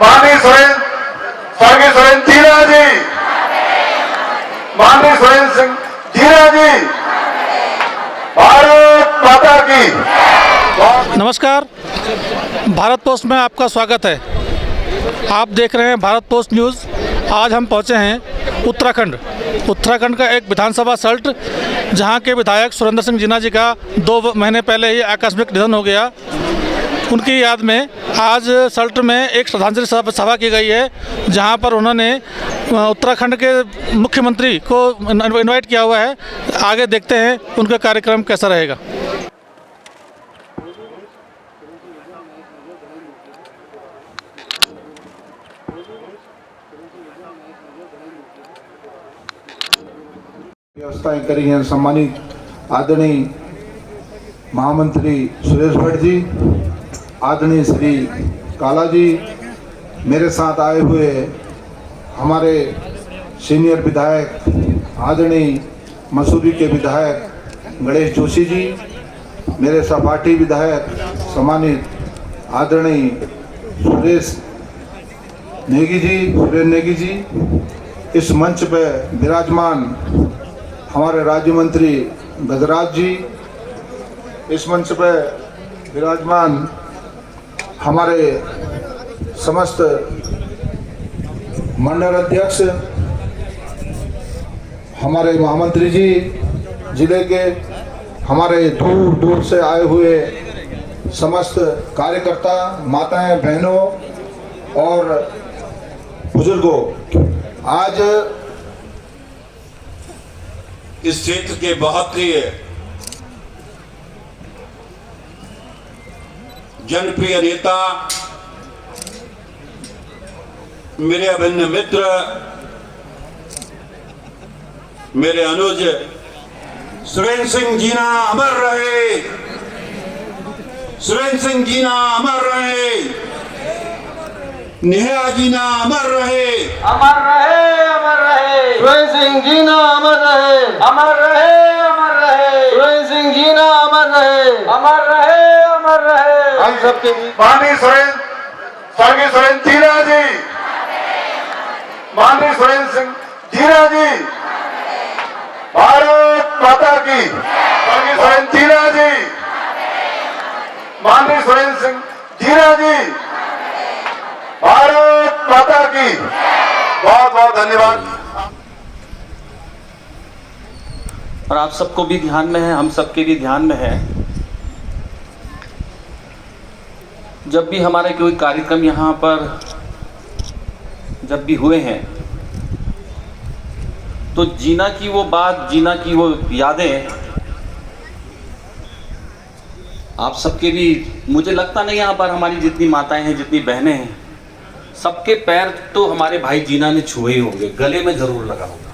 माननीय स्वर्गीय सुरेंद्र जीना जी, माननीय सुरेंद्र सिंह जीना जी, भारत माता की। नमस्कार, भारत पोस्ट में आपका स्वागत है। आप देख रहे हैं भारत पोस्ट न्यूज़। आज हम पहुंचे हैं उत्तराखंड का एक विधानसभा सल्ट, जहां के विधायक सुरेंद्र सिंह जीना जी का 2 महीने पहले ही आकस्मिक निधन हो गया। उनकी याद में आज सल्ट में एक श्रद्धांजलि सभा की गई है, जहां पर उन्होंने उत्तराखंड के मुख्यमंत्री को इनवाइट किया हुआ है। आगे देखते हैं उनका कार्यक्रम कैसा रहेगा। व्यवस्थाएं करी हैं। सम्मानित आदरणीय महामंत्री सुरेश भट्ट जी, आदरणीय श्री काला जी, मेरे साथ आए हुए हमारे सीनियर विधायक आदरणीय मसूरी के विधायक गणेश जोशी जी, मेरे सहपाठी विधायक सम्मानित आदरणीय सुरेंद्र नेगी जी, इस मंच पर विराजमान हमारे राज्य मंत्री गजराज जी, इस मंच पर विराजमान हमारे समस्त मंडल अध्यक्ष, हमारे महामंत्री जी, जिले के हमारे दूर दूर से आए हुए समस्त कार्यकर्ता, माताएं, बहनों और बुजुर्गों, आज इस क्षेत्र के बहुत ही जनप्रिय नेता, मेरे अभिन्न मित्र, मेरे अनुज सुरेंद्र सिंह जीना अमर रहे, सुरेंद्र सिंह जीना अमर रहे, नेहा जीना अमर रहे, अमर रहे, अमर रहे, सुरेंद्र सिंह जीना अमर रहे, अमर रहे, अमर रहे, सुरेंद्र सिंह जीना अमर रहे, अमर रहे, अमर रहे। हम सबके बीच माननीय स्वर्गीय सुरेंद्र जीना जी, माननीय सुरेंद्र सिंह जीना जी, भारत माता की। स्वर्गीय सुरेंद्र जीना जी, माननीय सुरेंद्र सिंह जीना जी, भारत माता की। बहुत बहुत धन्यवाद। और आप सबको भी ध्यान में है, हम सबके भी ध्यान में है, जब भी हमारे कोई कार्यक्रम यहाँ पर जब भी हुए हैं, तो जीना की वो बात, जीना की वो यादें आप सबके भी, मुझे लगता नहीं यहाँ पर हमारी जितनी माताएं हैं, जितनी बहनें हैं, सबके पैर तो हमारे भाई जीना ने छुए ही होंगे, गले में जरूर लगा होगा।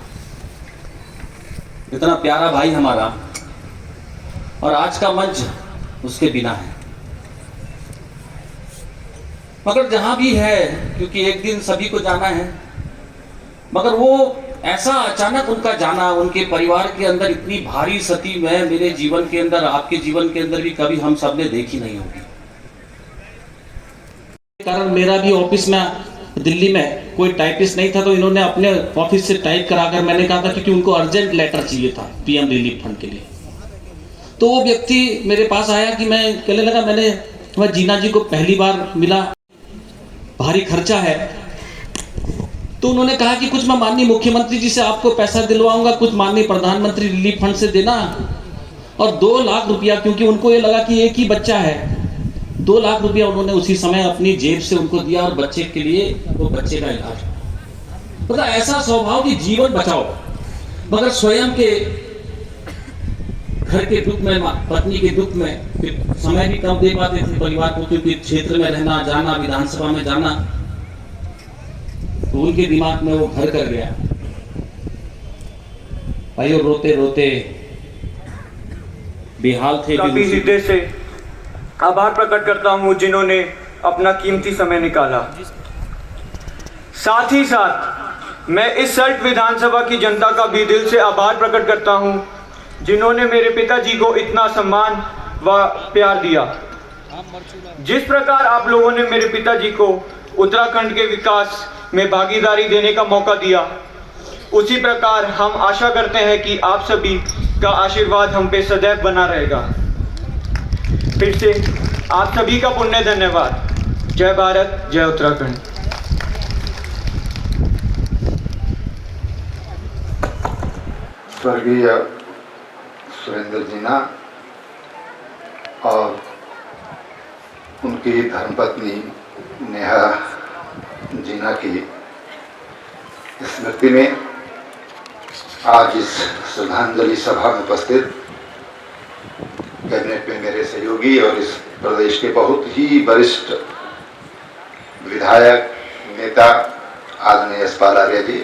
इतना प्यारा भाई हमारा, और आज का मंच उसके बिना है। मगर जहां भी है, क्योंकि एक दिन सभी को जाना है, मगर वो ऐसा अचानक उनका जाना, उनके परिवार के अंदर इतनी भारी सती में मेरे जीवन के अंदर, आपके जीवन के अंदर भी कभी हम सब ने देखी नहीं होगी। कारण मेरा भी ऑफिस में दिल्ली में कोई टाइपिस्ट नहीं था, तो इन्होंने अपने ऑफिस से टाइप कराकर, मैंने कहा था क्योंकि उनको अर्जेंट लेटर चाहिए था पीएम रिलीफ फंड के लिए, तो वो व्यक्ति मेरे पास आया कि मैं कहने लगा, मैंने जीना जी को पहली बार मिला, भारी खर्चा है, तो उन्होंने कहा कि कुछ मैं माननीय मुख्यमंत्री जी से आपको पैसा दिलवाऊंगा, कुछ माननीय प्रधानमंत्री रिलीफ फंड से देना, और 2 लाख रुपया, क्योंकि उनको ये लगा कि एक ही बच्चा है, 2 लाख रुपया उन्होंने उसी समय अपनी जेब से उनको दिया, और बच्चे के लिए, वो बच्चे का इलाज। मतलब ऐसा स्वभाव कि जीवन बचाओ, मगर स्वयं के घर के दुख में, पत्नी के दुख में फिर समय भी कम दे पाते थे परिवार को, क्योंकि क्षेत्र में रहना, जाना, विधानसभा में जाना, तो उनके दिमाग में वो घर कर गया। भाइयों, रोते रोते बेहाल थे। काफी हृदय से आभार प्रकट करता हूं जिन्होंने अपना कीमती समय निकाला। साथ ही साथ मैं इस सल्ट विधानसभा की जनता का भी दिल से आभार प्रकट करता हूं, जिन्होंने मेरे पिताजी को इतना सम्मान व प्यार दिया। जिस प्रकार आप लोगों ने मेरे पिताजी को उत्तराखंड के विकास में भागीदारी देने का मौका दिया, उसी प्रकार हम आशा करते हैं कि आप सभी का आशीर्वाद हम पे सदैव बना रहेगा। फिर से आप सभी का पुण्य धन्यवाद। जय भारत, जय उत्तराखंड। स्वर्गीय सुरेंद्र जीना और उनकी धर्मपत्नी नेहा जीना की स्मृति में आज इस श्रद्धांजलि सभा में उपस्थित कैबिनेट में मेरे सहयोगी और इस प्रदेश के बहुत ही वरिष्ठ विधायक नेता आदरणीय यशपाल आर्य जी,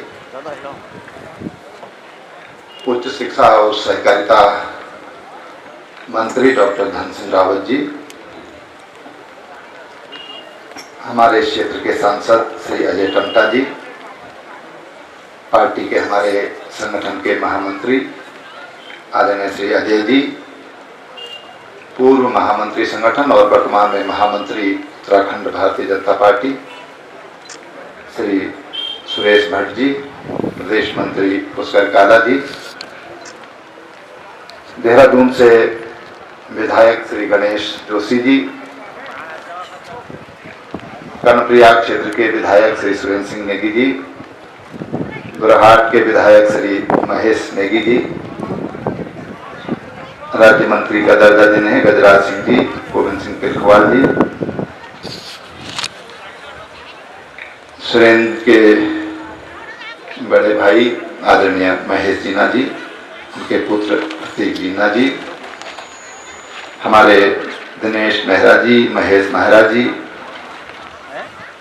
उच्च शिक्षा और सहकारिता मंत्री डॉक्टर धन सिंह रावत जी, हमारे क्षेत्र के सांसद श्री अजय टम्टा जी, पार्टी के हमारे संगठन के महामंत्री आदरणीय श्री अजय जी, पूर्व महामंत्री संगठन और वर्तमान में महामंत्री उत्तराखंड भारतीय जनता पार्टी श्री सुरेश भट्ट जी, प्रदेश मंत्री पुष्कर काला जी, देहरादून से विधायक श्री गणेश जोशी जी, कर्णप्रयाग क्षेत्र के विधायक श्री सुरेंद्र सिंह नेगी जी, गुरहाट के विधायक श्री महेश नेगी जी, राज्य मंत्री का दर्जा जिन्हें गजराज सिंह जी, गोविंद सिंह तिलखवाल जी, सुरेंद्र के बड़े भाई आदरणीय महेश जीना जी, उनके पुत्र प्रतीक जीना जी, हमारे दिनेश मेहरा जी, महेश मेहरा जी,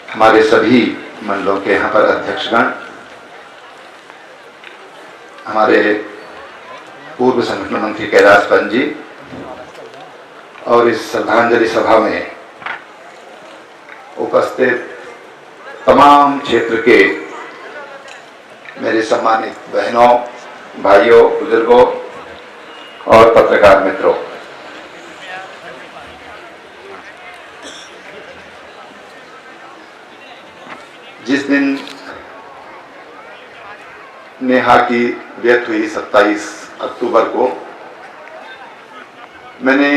हमारे सभी मंडलों के यहाँ पर अध्यक्षगण, हमारे पूर्व संगठन मंत्री कैलाश पंत जी और इस श्रद्धांजलि सभा में उपस्थित तमाम क्षेत्र के मेरे सम्मानित बहनों, भाइयों, बुजुर्गों और पत्रकार मित्रों, जिस दिन नेहा की डेथ हुई 27 अक्टूबर को, मैंने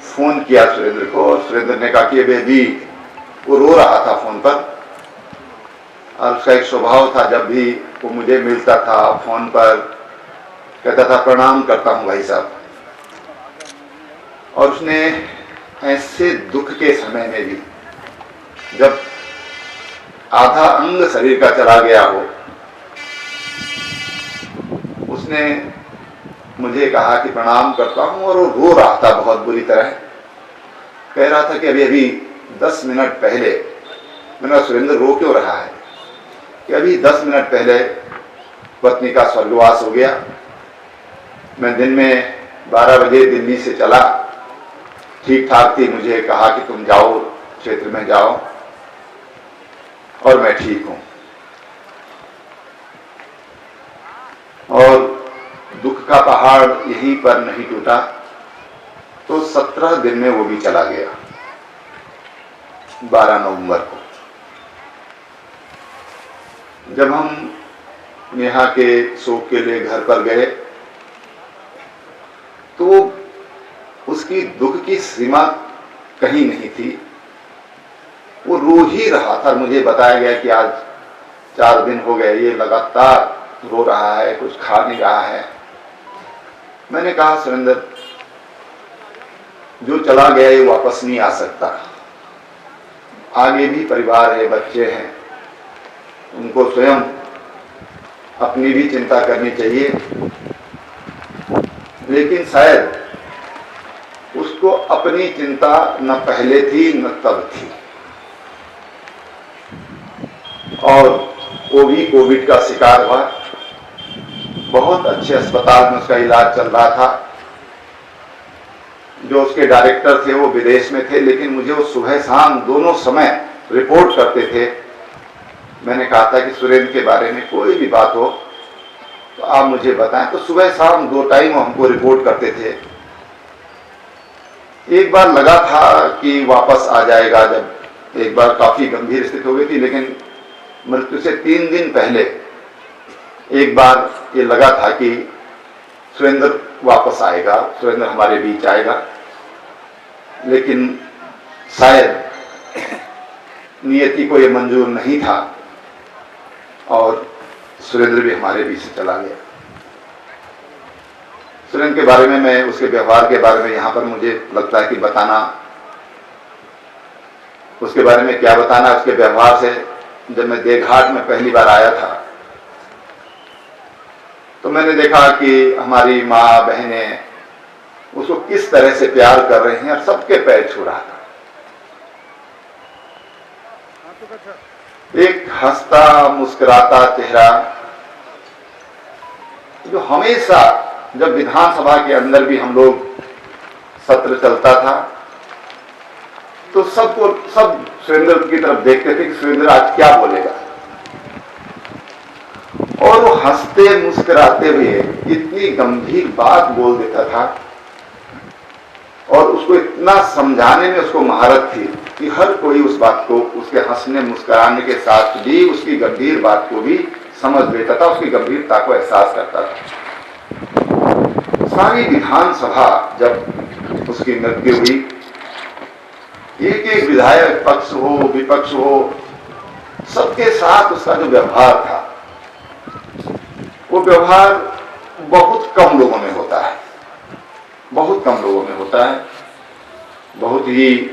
फोन किया सुरेंद्र को और सुरेंद्र ने कहा कि बेबी, वो रो रहा था फोन पर और उसका एक स्वभाव था, जब भी वो मुझे मिलता था फोन पर कहता था प्रणाम करता हूं भाई साहब। और उसने ऐसे दुख के समय में भी, जब आधा अंग शरीर का चला गया हो, उसने मुझे कहा कि प्रणाम करता हूं। और वो रो रहा था बहुत बुरी तरह, कह रहा था कि अभी अभी 10 मिनट पहले, मैंने कहा सुरेंद्र रो क्यों रहा है, कि अभी 10 मिनट पहले पत्नी का स्वर्गवास हो गया। मैं दिन में 12 बजे दिल्ली से चला, ठीक ठाक थी, मुझे कहा कि तुम जाओ क्षेत्र में जाओ, और मैं ठीक हूं। और दुख का पहाड़ यहीं पर नहीं टूटा तो 17 दिन में वो भी चला गया, 12 नवंबर को। जब हम नेहा के शोक के लिए घर पर गए तो उसकी दुख की सीमा कहीं नहीं थी, वो रो ही रहा था। मुझे बताया गया कि आज 4 दिन हो गए ये लगातार रो रहा है, कुछ खा नहीं रहा है। मैंने कहा सुरेंद्र, जो चला गया ये वापस नहीं आ सकता, आगे भी परिवार है, बच्चे हैं, उनको स्वयं अपनी भी चिंता करनी चाहिए। लेकिन शायद उसको अपनी चिंता न पहले थी न तब थी, और वो भी कोविड का शिकार हुआ। बहुत अच्छे अस्पताल में उसका इलाज चल रहा था। जो उसके डायरेक्टर थे वो विदेश में थे, लेकिन मुझे वो सुबह शाम दोनों समय रिपोर्ट करते थे। मैंने कहा था कि सुरेंद्र के बारे में कोई भी बात हो तो आप मुझे बताएं, तो सुबह शाम 2 टाइम हमको रिपोर्ट करते थे। एक बार लगा था कि वापस आ जाएगा, जब एक बार काफी गंभीर स्थिति हो गई थी, लेकिन मृत्यु से 3 दिन पहले एक बार ये लगा था कि सुरेंद्र वापस आएगा, सुरेंद्र हमारे बीच आएगा, लेकिन शायद नियति को ये मंजूर नहीं था और सुरेंद्र भी हमारे बीच से चला गया। सुरेंद्र के बारे में, मैं उसके व्यवहार के बारे में यहाँ पर मुझे लगता है कि बताना, उसके बारे में क्या बताना, उसके व्यवहार से जब मैं देवघाट में पहली बार आया था तो मैंने देखा कि हमारी माँ बहनें उसको किस तरह से प्यार कर रही हैं और सबके पैर छू रहा था। एक हंसता मुस्कुराता चेहरा जो हमेशा, जब विधानसभा के अंदर भी हम लोग सत्र चलता था तो सब सुरेंद्र की तरफ देखते थे कि सुरेंद्र आज क्या बोलेगा, और वो हंसते मुस्कुराते हुए इतनी गंभीर बात बोल देता था और उसको इतना समझाने में उसको महारत थी कि हर कोई उस बात को, उसके हंसने मुस्कुराने के साथ भी उसकी गंभीर बात को भी समझ लेता था, उसकी गंभीरता को एहसास करता था। सारी विधानसभा जब उसकी मृत्यु हुई, एक एक विधायक, पक्ष हो विपक्ष हो, सबके साथ उसका जो व्यवहार था वो व्यवहार बहुत कम लोगों में होता है, बहुत कम लोगों में होता है। बहुत ही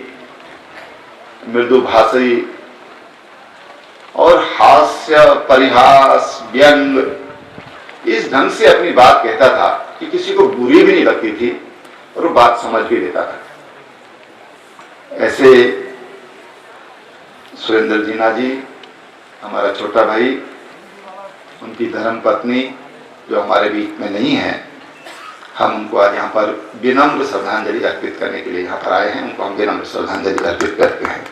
मृदु भाषी और हास्य, परिहास, व्यंग, इस ढंग से अपनी बात कहता था कि किसी को बुरी भी नहीं लगती थी और वो बात समझ भी लेता था। ऐसे सुरेंद्र जीना जी, हमारा छोटा भाई, उनकी धर्म पत्नी जो हमारे बीच में नहीं है, हम उनको आज यहाँ पर विनम्र श्रद्धांजलि अर्पित करने के लिए यहाँ पर आए हैं। उनको हम विनम्र श्रद्धांजलि अर्पित करते हैं।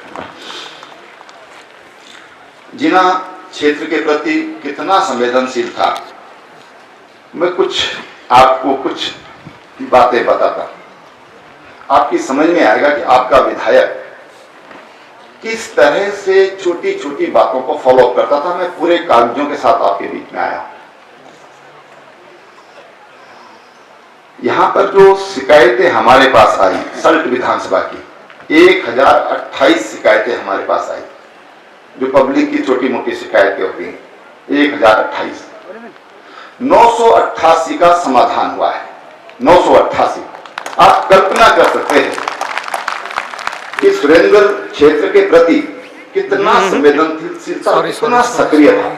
जीना क्षेत्र के प्रति कितना संवेदनशील था, मैं आपको कुछ बातें बताता, आपकी समझ में आएगा कि आपका विधायक किस तरह से छोटी छोटी बातों को फॉलो अप करता था। मैं पूरे कागजों के साथ आपके बीच में आया। यहां पर जो शिकायतें हमारे पास आई सल्ट विधानसभा की, 1028 शिकायतें हमारे पास आई, जो पब्लिक की छोटी मोटी शिकायतें होती हैं, 1028। 988 का समाधान हुआ है। 988। आप कल्पना कर सकते हैं कि सुरेंद्र क्षेत्र के प्रति कितना संवेदनशील था, कितना सक्रिय था।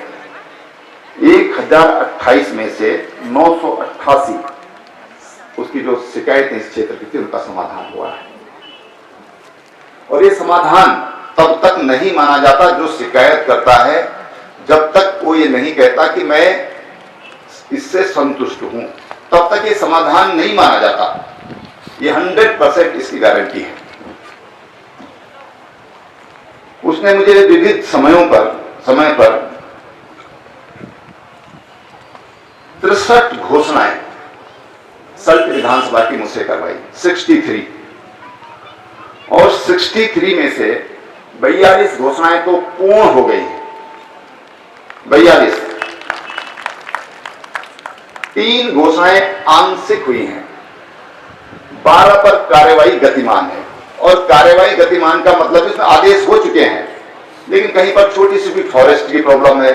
1028 में से 988 उसकी जो शिकायतें इस क्षेत्र की थी उनका समाधान हुआ है। और ये समाधान तब तक नहीं माना जाता जो शिकायत करता है, जब तक वो ये नहीं कहता कि मैं इससे संतुष्ट हूं, तब तक ये समाधान नहीं माना जाता। ये 100% इसकी गारंटी है। उसने मुझे विविध समय पर 63 घोषणाएं सल्ट विधानसभा की मुझसे करवाई, 63। और 63 में से 42 घोषणाएं तो पूर्ण हो गई हैं, 42। 3 घोषणाएं आंशिक हुई हैं, 12 पर कार्यवाही गतिमान है। और कार्यवाही गतिमान का मतलब इसमें आदेश हो चुके हैं, लेकिन कहीं पर छोटी सी कोई फॉरेस्ट की प्रॉब्लम है,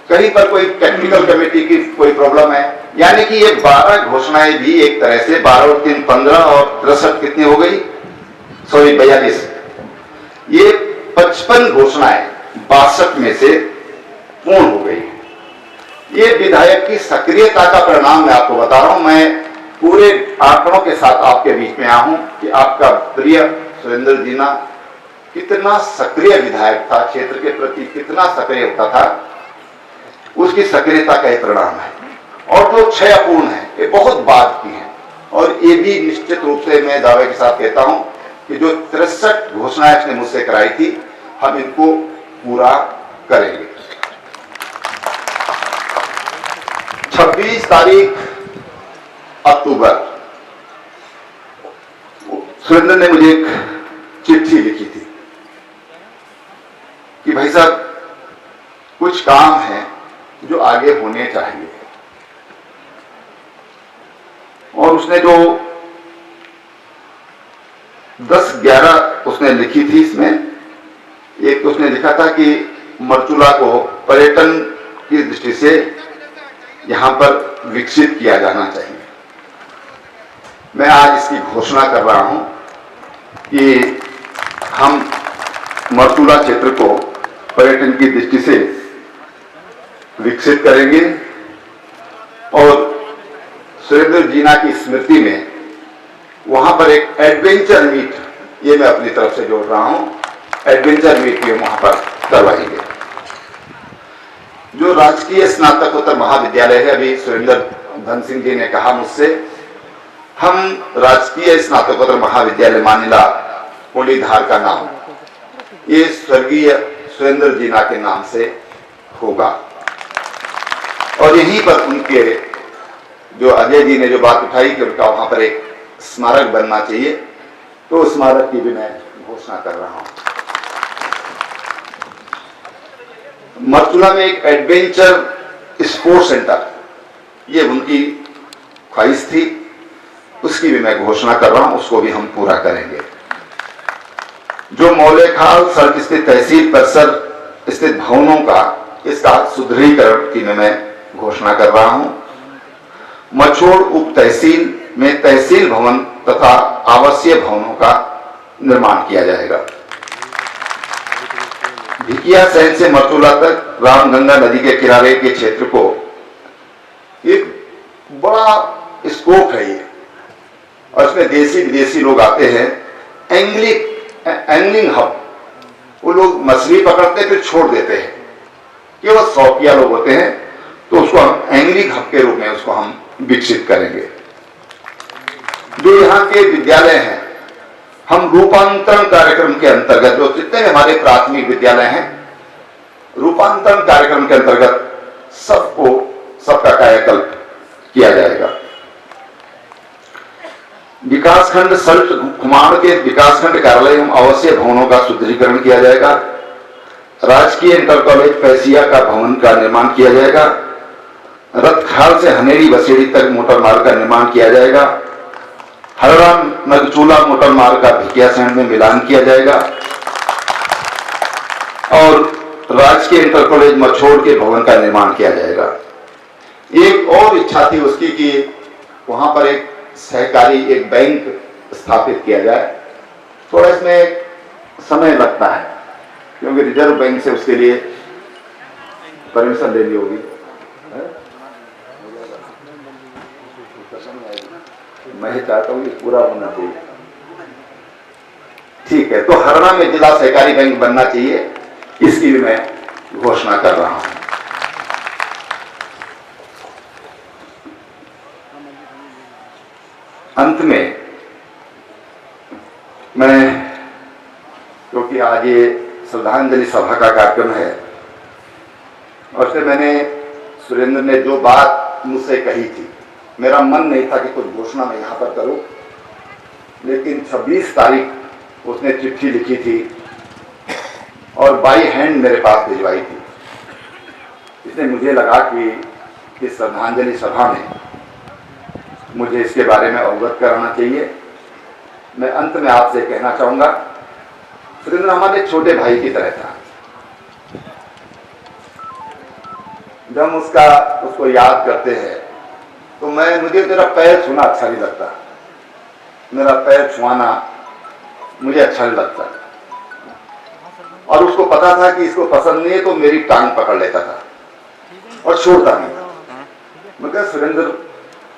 कहीं पर कोई टेक्निकल कमेटी की कोई प्रॉब्लम है। यानी कि ये 12 घोषणाएं भी एक तरह से 12 और 3 15 और 63 कितनी हो गई, 42। ये 55 घोषणाएं 62 में से पूर्ण हो गई। ये विधायक की सक्रियता का परिणाम मैं आपको बता रहा हूं। मैं पूरे आंकड़ों के साथ आपके बीच में आया हूं कि आपका प्रिय सुरेंद्र जीना कितना सक्रिय विधायक था, क्षेत्र के प्रति कितना सक्रिय होता था, उसकी सक्रियता का एक परिणाम है। और जो 6 अपूर्ण है, ये बहुत बाद की है। और ये भी निश्चित रूप से मैं दावे के साथ कहता हूं कि जो 63 घोषणाएं इसने मुझसे कराई थी, हम इनको पूरा करेंगे। 26 तारीख अक्टूबर सुरेंद्र ने मुझे एक चिट्ठी लिखी थी सब कुछ काम हैं जो आगे होने चाहिए। और उसने जो 10-11 उसने लिखी थी, इसमें एक तो उसने लिखा था कि मरचूला को पर्यटन की दृष्टि से यहां पर विकसित किया जाना चाहिए। मैं आज इसकी घोषणा कर रहा हूं कि हम मरचूला क्षेत्र को पर्यटन की दृष्टि से विकसित करेंगे और सुरेंद्र जीना की स्मृति में वहां पर एक एडवेंचर मीट, ये मैं अपनी तरफ से जोड़ रहा हूं, एडवेंचर मीट भी वहां पर करवाएंगे। जो राजकीय स्नातकोत्तर महाविद्यालय है, अभी सुरेंद्र धन सिंह जी ने कहा मुझसे, हम राजकीय स्नातकोत्तर महाविद्यालय मानिला कोलीधार का नाम ये स्वर्गीय सुरेंद्र जीना के नाम से होगा। और यहीं पर उनके जो अजय जी ने जो बात उठाई कि उनका वहां पर एक स्मारक बनना चाहिए, तो स्मारक की भी मैं घोषणा कर रहा हूं। मरचूला में एक एडवेंचर स्पोर्ट्स सेंटर, ये उनकी ख्वाहिश थी, उसकी भी मैं घोषणा कर रहा हूं, उसको भी हम पूरा करेंगे। जो मौलेखाल सड़क स्थित तहसील परिसर स्थित भवनों का, इसका सुदृढ़ीकरण की मैं घोषणा कर रहा हूं। मछोड़ उप तहसील में तहसील भवन तथा आवासीय भवनों का निर्माण किया जाएगा। भिकिया सैन से मरचूला तक रामगंगा नदी के किनारे के क्षेत्र को एक बड़ा स्कोप है ये, और इसमें देशी विदेशी लोग आते हैं। एंगलिंग हब, वो लोग मछली पकड़ते फिर छोड़ देते हैं, केवल शौकिया लोग होते हैं, तो उसको हम एंगलिंग हब के रूप में उसको हम विकसित करेंगे। जो यहाँ के विद्यालय हैं, हम रूपांतरण कार्यक्रम के अंतर्गत, जो जितने भी हमारे प्राथमिक विद्यालय हैं, रूपांतरण कार्यक्रम के अंतर्गत सबका कायाकल्प किया जाएगा। विकासखंड सल्ट कुमार के विकासखंड कार्यालय एवं आवासीय भवनों का सुदृढ़ीकरण किया जाएगा। राजकीय इंटर कॉलेज पैसिया का भवन का निर्माण किया जाएगा। रतखाल से हनेरी बसेड़ी तक मोटर मार्ग का निर्माण किया जाएगा। हरड़ा नगचूला मोटर मार्ग का भिकिया सैंड में मिलान किया जाएगा। और राजकीय इंटर कॉलेज मछोड़ के भवन का निर्माण किया जाएगा। एक और इच्छा थी उसकी कि वहां पर एक सहकारी एक बैंक स्थापित किया जाए। थोड़ा इसमें समय लगता है, क्योंकि रिजर्व बैंक से उसके लिए परमिशन लेनी होगी। मैं चाहता हूँ कि पूरा होना चाहिए। ठीक है, तो हरड़ा में जिला सहकारी बैंक बनना चाहिए, इसकी भी मैं घोषणा कर रहा हूं। अंत में मैं, क्योंकि आज ये श्रद्धांजलि सभा का कार्यक्रम है, और से मैंने सुरेंद्र ने जो बात मुझसे कही थी, मेरा मन नहीं था कि कुछ घोषणा मैं यहाँ पर करूं, लेकिन 26 तारीख उसने चिट्ठी लिखी थी और बाई हैंड मेरे पास भिजवाई थी। इसलिए मुझे लगा कि इस श्रद्धांजलि सभा में मुझे इसके बारे में अवगत कराना चाहिए। मैं अंत में आपसे कहना चाहूंगा, सुरेंद्र हमारे छोटे भाई की तरह था। जब हम उसको याद करते हैं तो मुझे तेरा पैर छूना अच्छा नहीं लगता, मेरा पैर छुआना मुझे अच्छा नहीं लगता। और उसको पता था कि इसको पसंद नहीं है, तो मेरी टांग पकड़ लेता था और छोड़ता नहीं था। मैं कहा सुरेंद्र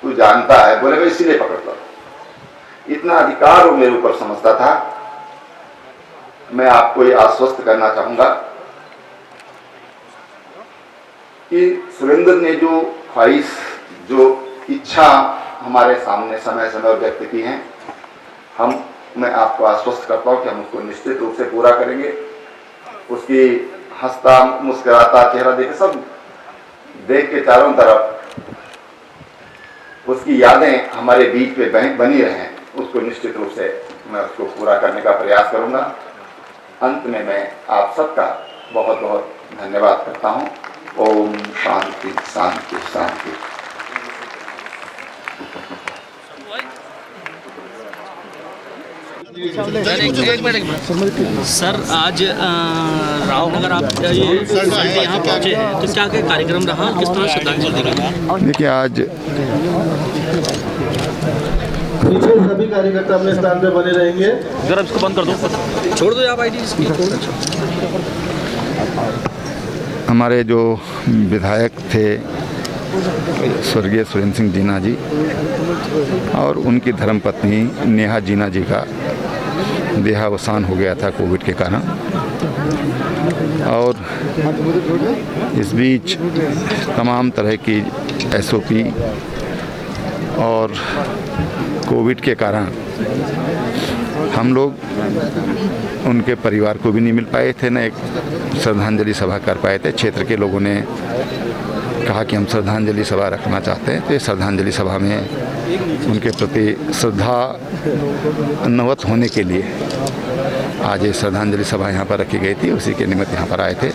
तू जानता है, बोले मैं इसीलिए पकड़ता हूं। इतना अधिकार वो मेरे ऊपर समझता था। मैं आपको ये आश्वस्त करना चाहूंगा कि सुरेंद्र ने जो ख्वाहिश, जो इच्छा हमारे सामने समय समय व्यक्त की हैं, मैं आपको आश्वस्त करता हूं कि हम उसको निश्चित रूप से पूरा करेंगे। उसकी हंसता मुस्कुराता चेहरा देख, सब देख के चारों तरफ उसकी यादें हमारे बीच में बनी रहें, उसको निश्चित रूप से मैं उसको पूरा करने का प्रयास करूंगा। अंत में मैं आप सबका बहुत बहुत धन्यवाद करता हूँ। ओम शांति शांति शांति। सर, आज रावनगर आप ये यहाँ पहुँचे हैं, तो क्या क्या कार्यक्रम रहा, किस तरह श्रद्धांजलि दी गई? देखिए, आज पीछे सभी कार्यकर्ता अपने स्थान पे बने रहेंगे। अगर इसको बंद कर दो, छोड़ दो आप आईडी इसकी। हमारे जो विधायक थे स्वर्गीय सुरेंद्र सिंह जीना जी और उनकी धर्मपत्नी नेहा जीना जी का देहावसान हो गया था कोविड के कारण, और इस बीच तमाम तरह की एसओपी और कोविड के कारण हम लोग उनके परिवार को भी नहीं मिल पाए थे, न एक श्रद्धांजलि सभा कर पाए थे। क्षेत्र के लोगों ने कहा कि हम श्रद्धांजलि सभा रखना चाहते हैं, तो इस श्रद्धांजलि सभा में उनके प्रति श्रद्धा नवत होने के लिए आज ये श्रद्धांजलि सभा यहाँ पर रखी गई थी। उसी के निमित्त यहाँ पर आए थे।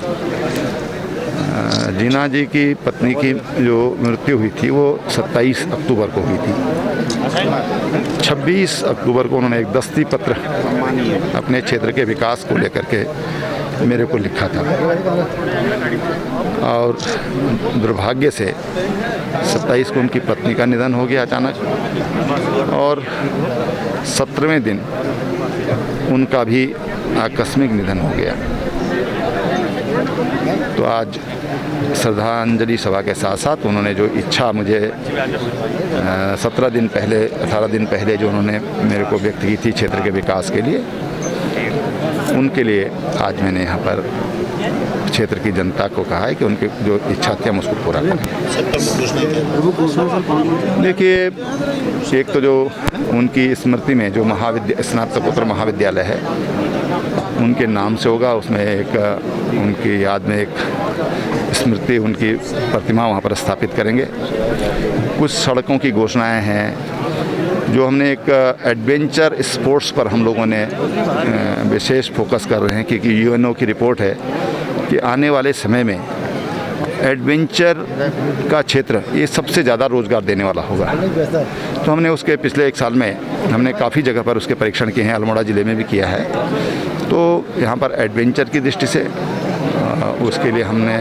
जीना जी की पत्नी की जो मृत्यु हुई थी वो 27 अक्टूबर को हुई थी। 26 अक्टूबर को उन्होंने एक दस्ती पत्र अपने क्षेत्र के विकास को लेकर के मेरे को लिखा था, और दुर्भाग्य से 27 को उनकी पत्नी का निधन हो गया अचानक, और 17वें दिन उनका भी आकस्मिक निधन हो गया। तो आज श्रद्धांजलि सभा के साथ साथ उन्होंने जो इच्छा मुझे 17 दिन पहले 18 दिन पहले जो उन्होंने मेरे को व्यक्त की थी क्षेत्र के विकास के लिए, उनके लिए आज मैंने यहाँ पर क्षेत्र की जनता को कहा है कि उनकी जो इच्छा थी हम उसको पूरा करें। देखिए, एक तो जो उनकी स्मृति में जो स्नातकोत्तर महाविद्यालय है उनके नाम से होगा, उसमें एक उनकी याद में एक स्मृति उनकी प्रतिमा वहाँ पर स्थापित करेंगे। कुछ सड़कों की घोषणाएं हैं जो हमने एक एडवेंचर स्पोर्ट्स पर हम लोगों ने विशेष फोकस कर रहे हैं, क्योंकि यूएनओ की रिपोर्ट है कि आने वाले समय में एडवेंचर का क्षेत्र ये सबसे ज़्यादा रोज़गार देने वाला होगा। तो हमने उसके पिछले एक साल में हमने काफ़ी जगह पर उसके परीक्षण किए हैं, अल्मोड़ा ज़िले में भी किया है। तो यहाँ पर एडवेंचर की दृष्टि से उसके लिए हमने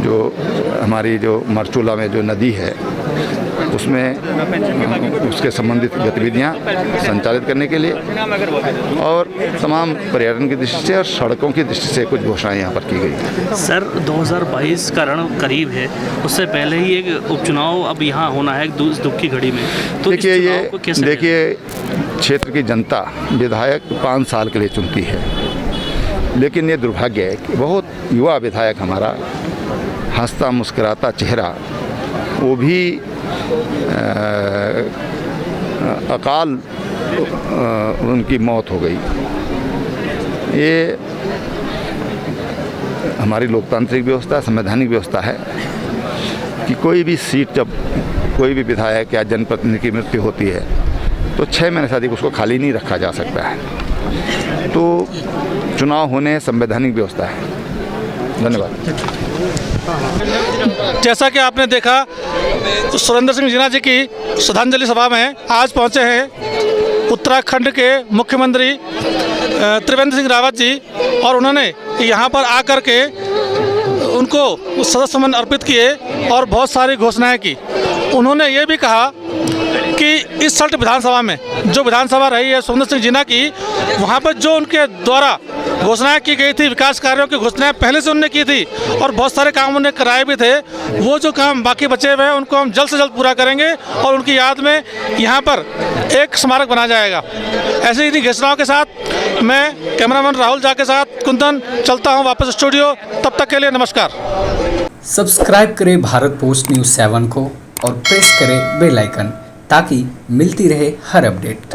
जो हमारी जो मरचूला में जो नदी है उसमें उसके संबंधित गतिविधियाँ संचालित करने के लिए और तमाम पर्यटन की दृष्टि से और सड़कों की दृष्टि से कुछ घोषणाएं यहाँ पर की गई। सर, 2022 का रण करीब है, उससे पहले ही एक उपचुनाव अब यहाँ होना है दुख की घड़ी में, तो देखिए क्षेत्र की जनता विधायक 5 साल के लिए चुनती है, लेकिन ये दुर्भाग्य है कि बहुत युवा विधायक हमारा हंसता मुस्कुराता चेहरा, वो भी अकाल उनकी मौत हो गई। ये हमारी लोकतांत्रिक व्यवस्था, संवैधानिक व्यवस्था है कि कोई भी सीट जब कोई भी विधायक या जनप्रतिनिधि की मृत्यु होती है तो 6 महीने से अधिक उसको खाली नहीं रखा जा सकता है। तो चुनाव होने संवैधानिक व्यवस्था है। धन्यवाद। जैसा कि आपने देखा, सुरेंद्र सिंह जीना जी की श्रद्धांजलि सभा में आज पहुंचे हैं उत्तराखंड के मुख्यमंत्री त्रिवेंद्र सिंह रावत जी, और उन्होंने यहां पर आकर के उनको सदस्य सम्मान अर्पित किए और बहुत सारी घोषणाएं की। उन्होंने ये भी कहा कि इस सल्ट विधानसभा में जो विधानसभा रही है सुरेंद्र सिंह जीना की, वहाँ पर जो उनके द्वारा घोषणाएं की गई थी, विकास कार्यों की घोषणाएं पहले से उन्होंने की थी और बहुत सारे काम उन्होंने कराए भी थे। वो जो काम बाकी बचे हुए हैं उनको हम जल्द से जल्द पूरा करेंगे और उनकी याद में यहाँ पर एक स्मारक बनाया जाएगा। ऐसे ही घोषणाओं के साथ मैं कैमरामैन राहुल झा के साथ कुंदन चलता हूँ वापस स्टूडियो। तब तक के लिए नमस्कार। सब्सक्राइब करें भारत पोस्ट न्यूज़ 7 को और प्रेस करें बेल आइकन ताकि मिलती रहे हर अपडेट।